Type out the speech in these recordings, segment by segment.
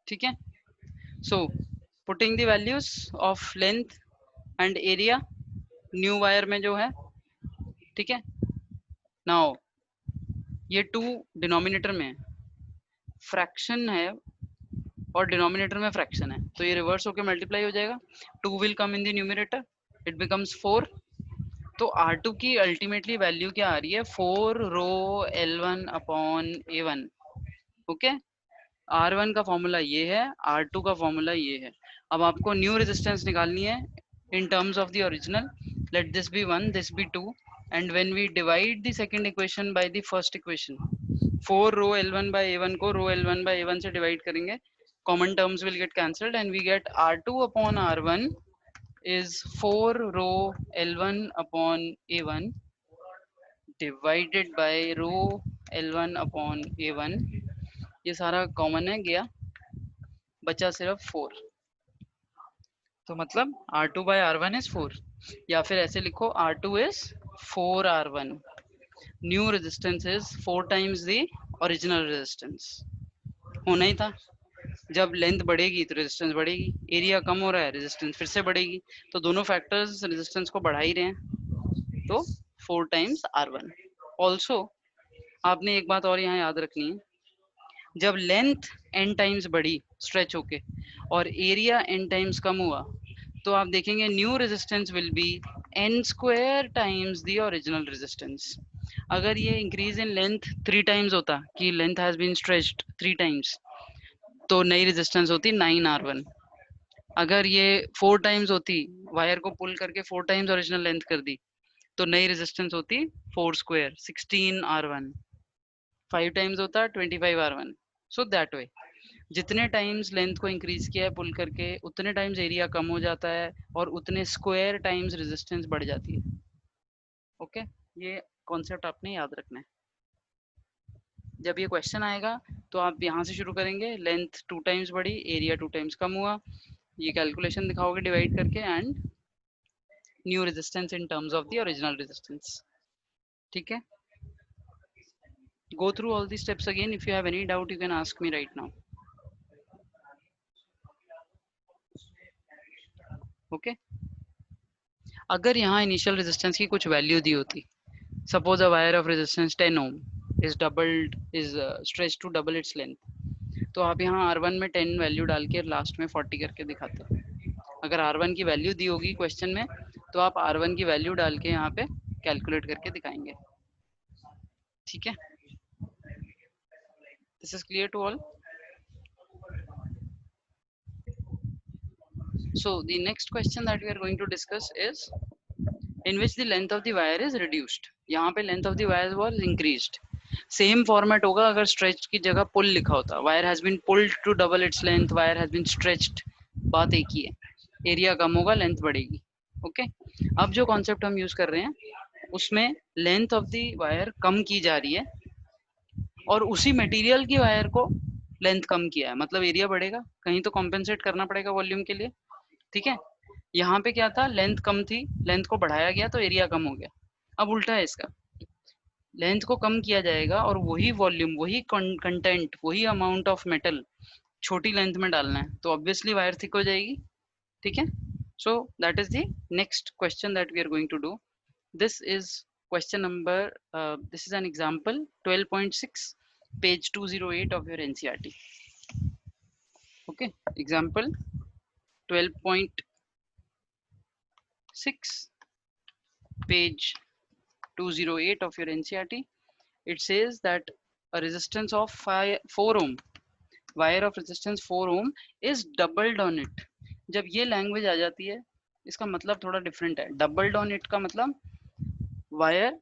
ठीक है। So putting the values of length and area new wire में जो है, ठीक है। नाउ ये टू डिनोमिनेटर में फ्रैक्शन है और डिनोमिनेटर में फ्रैक्शन है, तो ये रिवर्स होकर मल्टीप्लाई हो जाएगा। 2 will come in the numerator, it becomes 4। तो R2 की अल्टीमेटली वैल्यू क्या आ रही है, 4 रो L1 upon A1। Okay, R1 का फॉर्मूला ये है, R2 का फॉर्मूला ये है। अब आपको न्यू रेजिस्टेंस निकालनी है in terms of the original. Let this be 1, this be 2, and when we divide the second equation by the first equation, 4 row L1 by A1 को रो L1 by A1 से divide करेंगे, common terms will get cancelled and we get R2 upon R1 is 4 row L1 upon A1 divided by row L1 upon A1। ये सारा common है गया, बचा सिर्फ 4। तो मतलब R2 by R1 is 4, या फिर ऐसे लिखो R2 is 4R1। New resistance is 4 times the original resistance. होना ही था, जब लेंथ बढ़ेगी तो रेजिस्टेंस बढ़ेगी, एरिया कम हो रहा है रेजिस्टेंस फिर से बढ़ेगी, तो दोनों फैक्टर्स रेजिस्टेंस को बढ़ा ही रहे हैं। तो 4 टाइम्स R1। ऑल्सो आपने एक बात और यहाँ याद रखनी है, जब लेंथ n टाइम्स बढ़ी स्ट्रेच होके और एरिया n टाइम्स कम हुआ, तो आप देखेंगे new resistance will be n square times the original resistance. अगर ये इंक्रीज इन लेंथ 3 टाइम्स होता कि length has been stretched 3 times, तो नई रेजिस्टेंस होती 9R1। अगर ये 4 टाइम्स होती, वायर को पुल करके 4 टाइम्स ओरिजिनल लेंथ कर दी, तो नई रेजिस्टेंस होती 4 स्क्वायर 16R1। 5 टाइम्स होता 25R1। सो दैट वे जितने टाइम्स लेंथ को इंक्रीज किया है पुल करके, उतने टाइम्स एरिया कम हो जाता है और उतने स्क्वायर टाइम्स रेजिस्टेंस बढ़ जाती है। ओके, ये कॉन्सेप्ट आपने याद रखना है। जब ये क्वेश्चन आएगा तो आप यहाँ से शुरू करेंगे, लेंथ 2 टाइम्स बढ़ी, एरिया 2 टाइम्स कम हुआ, ये कैलकुलेशन दिखाओगे डिवाइड करके, and new resistance in terms of the original resistance. ठीक है, go through all these steps again. If you have any doubt you can ask me right now. Okay, अगर यहाँ initial resistance की कुछ value दी होती, suppose a wire of resistance 10 ohm is doubled is stretch to double its length, तो आप यहाँ R1 में 10 वैल्यू डाल के लास्ट में 40 करके दिखाते। अगर R1 की वैल्यू दी होगी क्वेश्चन में, तो आप R1 की वैल्यू डाल के यहाँ पे कैलकुलेट करके दिखाएंगे। ठीक है, this is clear to all. So the next question that we are going to discuss is in which the length of the wire is reduced. यहाँ पे length of the wire was increased. Same format होगा अगर stretch की जगह pull लिखा होता, wire has been pulled to double its length, wire has been stretched, बात एक ही है, एरिया कम होगा लेंथ बढ़ेगी। ओके, अब जो कॉन्सेप्ट हम यूज कर रहे हैं उसमें लेंथ ऑफ द वायर कम की जा रही है और उसी मटेरियल की वायर को लेंथ कम किया है, मतलब एरिया बढ़ेगा, कहीं तो कॉम्पेंसेट करना पड़ेगा वॉल्यूम के लिए। ठीक है, यहाँ पे क्या था, लेंथ कम थी, लेंथ को बढ़ाया गया तो एरिया कम हो गया। अब उल्टा है इसका, लेंथ को कम किया जाएगा और वही वॉल्यूम, वही कंटेंट, वही अमाउंट ऑफ मेटल छोटी लेंथ में डालना है, तो ऑब्वियसली वायर थिक हो जाएगी। ठीक है, so that is the next question that we are going to do. This is question number, this is an example 12.6 page 208 of your NCERT. Okay, example 12.6 page 208 of your NCERT. It says that a resistance of 4 ohm, wire of resistance 4 ohm is doubled on it. जब ये language आ जाती है, इसका मतलब थोड़ा different है। Doubled on it का मतलब wire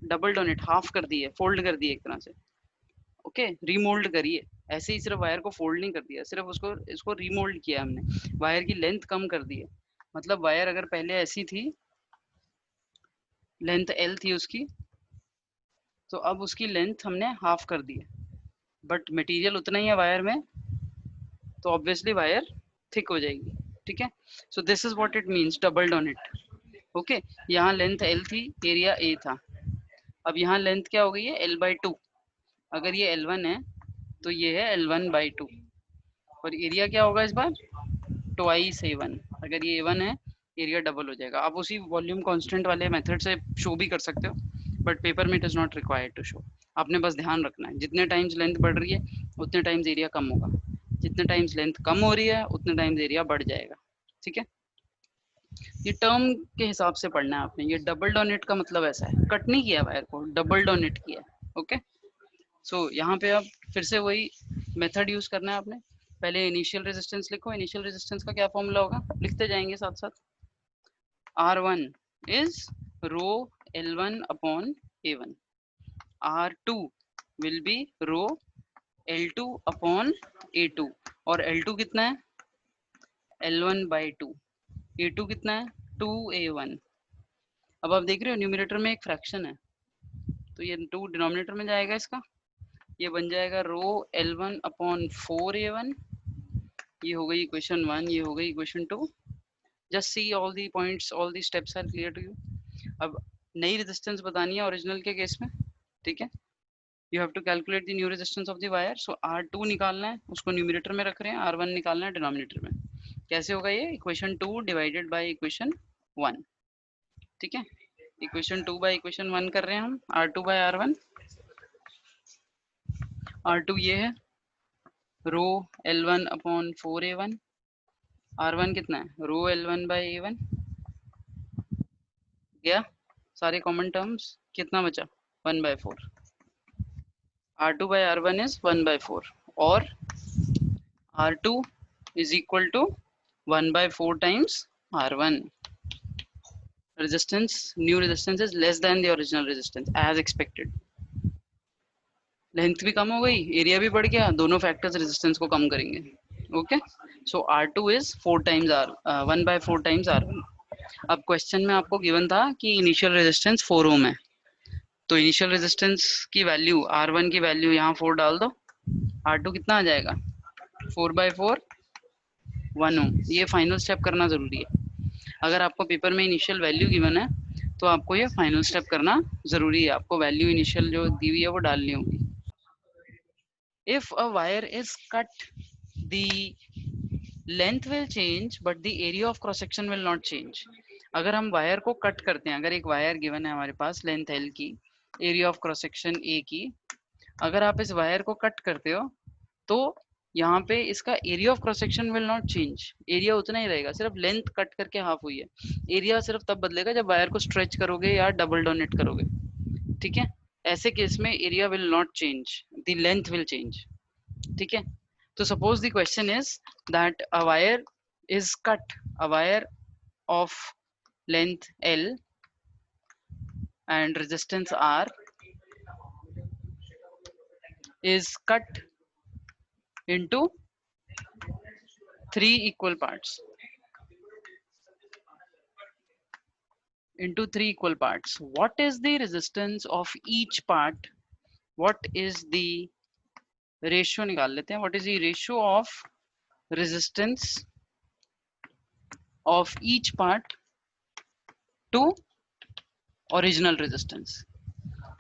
doubled on it, half कर दी है, फोल्ड कर दी है एक तरह से। ओके, रीमोल्ड करिए, ऐसे ही सिर्फ वायर को फोल्ड नहीं कर दिया, सिर्फ उसको इसको रीमोल्ड किया हमने, वायर की लेंथ कम कर दी है। मतलब वायर अगर पहले ऐसी थी, लेंथ L थी उसकी, तो अब उसकी लेंथ हमने हाफ कर दी है, बट मटेरियल उतना ही है वायर में, तो ऑब्वियसली वायर थिक हो जाएगी। ठीक है, so this is what it means doubled on it. Okay, यहाँ लेंथ L थी, एरिया A था, अब यहाँ लेंथ क्या हो गई है, L/2। अगर ये L1 है तो ये है L1/2। और एरिया क्या होगा इस बार, ट्वाइस A1। अगर ये A1 है, एरिया डबल हो जाएगा। आप उसी वॉल्यूम कांस्टेंट वाले मेथड से शो भी कर सकते हो, बट पेपर में it is not required to show. आपने बस ध्यान रखना है जितने टाइम्स लेंथ बढ़ रही है उतने टाइम्स एरिया कम होगा, जितने टाइम्स लेंथ कम हो रही है उतने टाइम्स एरिया बढ़ जाएगा। ठीक है, ये टर्म के हिसाब से पढ़ना है आपने। ये डबल डोनेट का मतलब ऐसा है, कट नहीं किया वायर को, डबल डोनेट किया। ओके, सो यहाँ पे आप फिर से वही मेथड यूज करना है आपने। पहले इनिशियल रेजिस्टेंस लिखो। इनिशियल रेजिस्टेंस का क्या फॉर्मूला होगा, लिखते जाएंगे साथ साथ। R1 is rho L1 upon A1. R2 will be rho L2 upon A2। और L2 कितना है, L1 by 2। A2 कितना है, 2A1। अब आप देख रहे हो न्यूमरेटर में एक फ्रैक्शन है, तो ये 2 डिनोमिनेटर में जाएगा इसका, ये बन जाएगा रो L1 अपॉन 4A1। ये हो गई इक्वेशन 1, ये हो गई equation 2। Just see all the points, all the steps are clear to you. अब नई रेजिस्टेंस बतानी है ओरिजिनल के केस में। ठीक है, you have to calculate the new resistance of the wire. So R2 निकालना है, उसको न्यूमरेटर में रख रहे हैं, R1 निकालना है डिनोमिनेटर में। कैसे होगा ये, इक्वेशन 2 डिवाइडेड बाय इक्वेशन 1। ठीक है, इक्वेशन 2 बाय इक्वेशन 1 कर रहे हैं हम, R2 बाय R1। R2 ये है रो L1 अपॉन 4A1। R1 कितना है, रो L1 बाय A1 गया, सारे कॉमन टर्म्स, कितना बचा 1 bye 4। R2 by R1 is 1 by 4 और R2 is equal to 1 by 4 times R1। Resistance, new resistance is less than the original resistance as expected। Length भी कम हो गई, एरिया भी बढ़ गया, दोनों फैक्टर्स रेजिस्टेंस को कम करेंगे। Okay, so R2 is 4 times 1 by 4 times R1। अब क्वेश्चन में आपको गिवन था कि इनिशियल रेजिस्टेंस 4 ओम है, तो इनिशियल रेजिस्टेंस की वैल्यू R1 की वैल्यू यहाँ 4 डाल दो, R2 कितना आ जाएगा 4 by 4 1 ओम। ये फाइनल स्टेप करना जरूरी है। अगर आपको पेपर में इनिशियल वैल्यू गिवन है तो आपको ये फाइनल स्टेप करना जरूरी है, आपको वैल्यू इनिशियल जो दी हुई है वो डालनी होगी। If a wire is cut the length will change but the area of cross section will not change. अगर हम वायर को कट करते हैं, अगर एक वायर गिवन है हमारे पास लेंथ L की, area of cross section A की, अगर आप इस वायर को कट करते हो तो यहाँ पे इसका area of cross section will not change. Area उतना ही रहेगा, सिर्फ लेंथ कट करके हाफ हुई है। एरिया सिर्फ तब बदलेगा जब वायर को स्ट्रेच करोगे या डबल डोनेट करोगे। ठीक है, ऐसे केस में area will not change, the length will change. ठीक है, तो suppose the question is that a wire is cut, a wire of length L and resistance R is cut into 3 equal parts, into 3 equal parts. What is the resistance of each part? What is the ratio, निकाल लेते हैं, what is the ratio of resistance of each part to original resistance?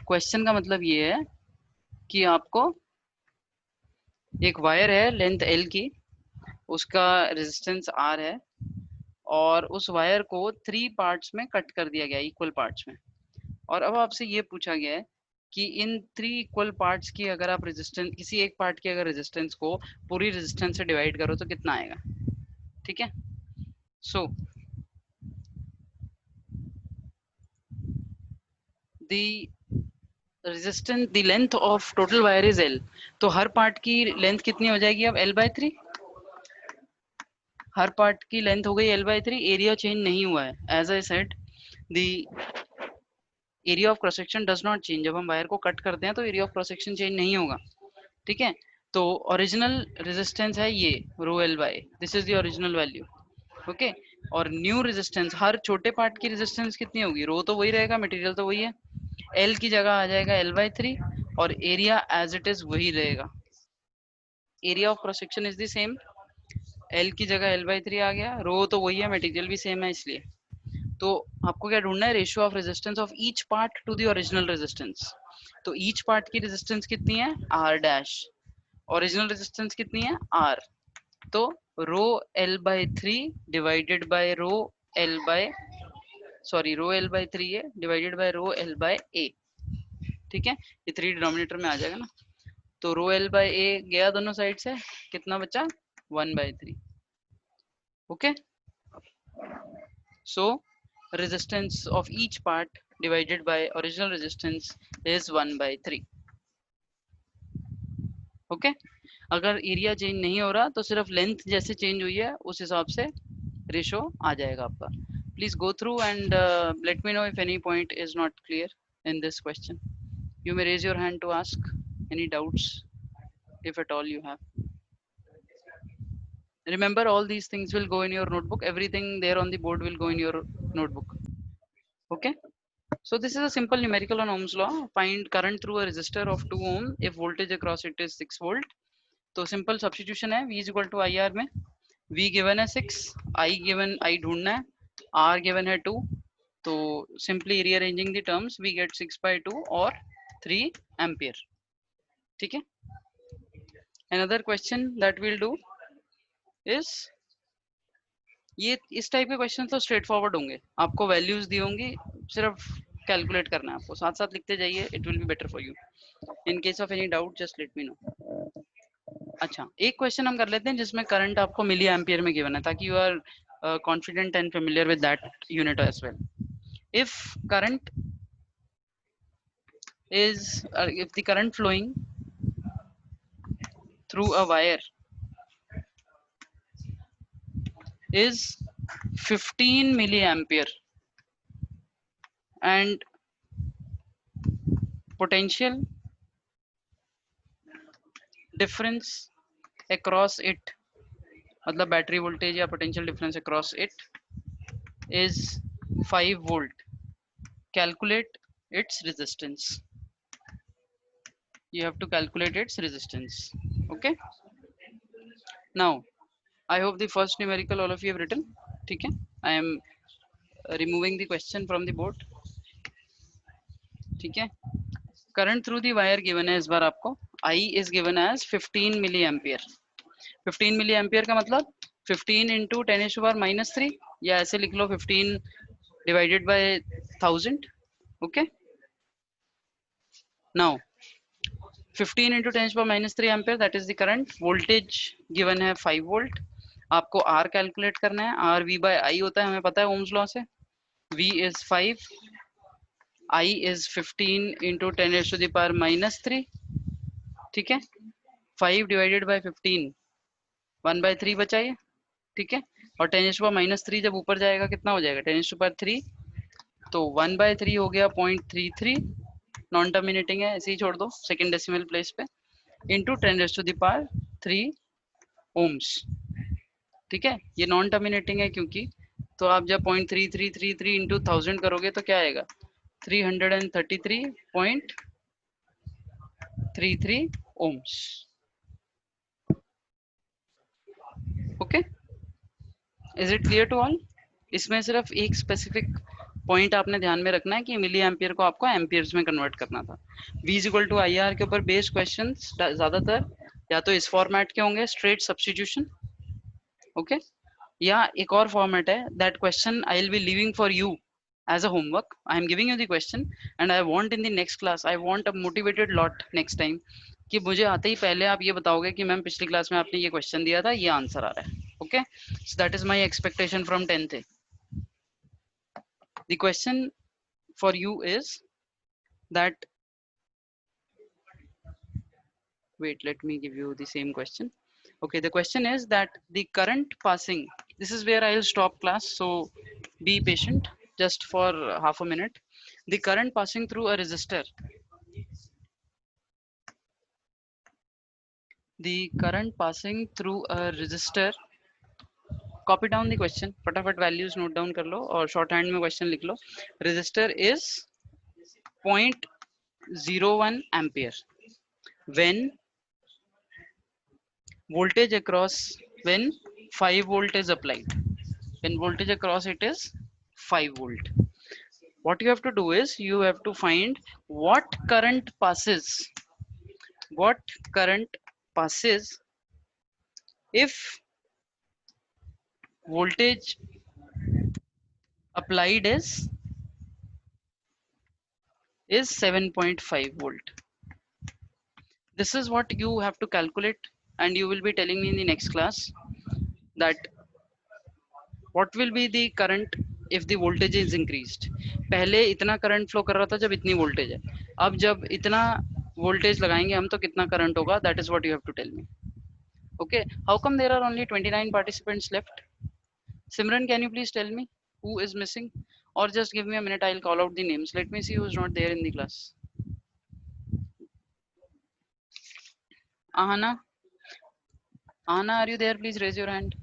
Question का मतलब ये है कि आपको एक वायर है लेंथ L की, उसका रेजिस्टेंस R है और उस वायर को 3 पार्ट्स में कट कर दिया गया, इक्वल पार्ट्स में। और अब आपसे ये पूछा गया है कि इन 3 इक्वल पार्ट्स की अगर आप रेजिस्टेंस, किसी एक पार्ट की अगर रेजिस्टेंस को पूरी रेजिस्टेंस से डिवाइड करो तो कितना आएगा। ठीक है, so the resistance, the length of total wire is L, तो हर पार्ट की लेंथ कितनी हो जाएगी अब L/3। हर पार्ट की लेंथ हो गई L/3, एरिया चेंज नहीं हुआ है। As I said, the area of cross section does not change. जब हम वायर को कट करते हैं तो area of cross section change नहीं होगा। ठीक है, तो ओरिजिनल रेजिस्टेंस है ये rho L/, this is the original value. Okay, और न्यू रेजिस्टेंस, हर छोटे पार्ट की रेजिस्टेंस कितनी होगी, रो तो वही रहेगा, मटेरियल तो वही है, L की जगह आ जाएगा L/3 और एरिया एज इट इज वही रहेगा। Area of cross section is the same, L की जगह L/3 आ गया, रो तो वही है, मटेरियल भी सेम है, इसलिए। तो आपको क्या ढूंढना है, ratio of resistance of each part two the original resistance. तो ईच पार्ट की रेजिस्टेंस कितनी है R डैश, ओरिजिनल रेजिस्टेंस कितनी है R। तो rho L by 3 divided by rho L by rho L by 3 है divided by rho L by A, ठीक है, ये 3 डिनोमिनेटर में आ जाएगा ना, तो रो L बाय A गया दोनों साइड से, कितना बचा 1/3, okay. So resistance of each part divided by original resistance is 1/3, okay. अगर एरिया चेंज नहीं हो रहा तो सिर्फ लेंथ जैसे चेंज हुई है उस हिसाब से रेशो आ जाएगा आपका। Please go through and let me know if any point is not clear in this question. You may raise your hand to ask any doubts if at all you have. Remember, all these things will go in your notebook. Everything there on the board will go in your notebook. Okay. So this is a simple numerical on Ohm's law. Find current through a resistor of 2 ohm if voltage across it is 6 volt. तो simple substitution है, V is equal to IR में V given है 6, I ढूंढना है, R given है 2, तो simply rearranging the terms we get 6/2 or 3 ampere, ठीक है। Another question that we'll do is ये इस टाइप के क्वेश्चन तो स्ट्रेट फॉरवर्ड होंगे, आपको वैल्यूज दी होंगी, सिर्फ कैलकुलेट करना है आपको, साथ साथ लिखते जाइए, it will be better for you. In case of any doubt just let me know. अच्छा, एक क्वेश्चन हम कर लेते हैं जिसमें करंट आपको मिली एम्पियर में गिवन है, ताकि you are confident and familiar with that unit as well. If current is if the current flowing through a wire is 15 milliampere and potential difference across it, मतलब battery voltage या potential difference across it is 5 volt, calculate its resistance. You have to calculate its resistance. Okay, now I hope the first numerical all of you have written. ठीक है, I am removing the question from the board. ठीक है, current through the wire given है इस बार आपको, I is given as 15 milliampere. 15 milliampere का मतलब 15 into 10 to the power -3, या ऐसे लिख लो 15 divided by 1000. Okay, now 15 into 10 to the power -3 ampere, that is the current. Voltage given है 5 volt. आपको R कैलकुलेट करना है, R V by I होता है, हमें पता है ओम्स लॉ से। V is 5, I is 15 into 10 to the power -3, ठीक है। 5 divided by 15 1/3 बचा ये, ठीक है, और 10 to the power -3 जब ऊपर जाएगा कितना हो जाएगा 10 to the power 3, तो 1/3 हो गया 0.33, नॉन टर्मिनेटिंग है, ऐसे ही छोड़ दो सेकंड डेसिमल प्लेस पे, into 10 to the power 3 ohms, ठीक है। ये नॉन टर्मिनेटिंग है क्योंकि, तो आप जब 0.3333 इंटू 1000 करोगे तो क्या आएगा 333.33 ohms. Okay, is it clear to all? इसमें सिर्फ एक स्पेसिफिक पॉइंट आपने ध्यान में रखना है कि मिली एम्पियर को आपको एम्पियर्स में कन्वर्ट करना था। V is equal to IR के ऊपर बेस्ड क्वेश्चंस ज्यादातर या तो इस फॉर्मेट के होंगे, स्ट्रेट सब्स्टिट्यूशन, ओके, या एक और फॉर्मेट है, that question I will be leaving for you as a homework. I am giving you the question and I want in the next class, I want a motivated lot next time कि मुझे आते ही पहले आप ये बताओगे कि ma'am पिछली class में आपने ये क्वेश्चन दिया था, ये आंसर आ रहा है। Okay, so that is my expectation from 10th. The question for you is that, wait, let me give you the same question. Okay, the question is that the current passing, this is where I'll stop class, so be patient just for half a minute. The current passing through a resistor, the current passing through a resistor, copy down the question, फटाफट values note down कर लो और shorthand में question लिख लो। resistor is 0.01 ampere when voltage across, when 5 volt is applied, when voltage across it is 5 volt. What you have to do is you have to find what current passes if voltage applied is 7.5 volt. This is what you have to calculate, and you will be telling me in the next class that what will be the current if the voltage is increased. पहले इतना current flow कर रहा था जब इतनी voltage है, अब जब इतना वोल्टेज लगाएंगे हम तो कितना करंट होगा, that is what you have to tell me. Okay, how come there are only 29 participants left? Simran, can you please tell me who is missing, or just give me a minute, I'll call out the names. Let me see who's not there in the class. Ahana, are you there? Please raise your hand.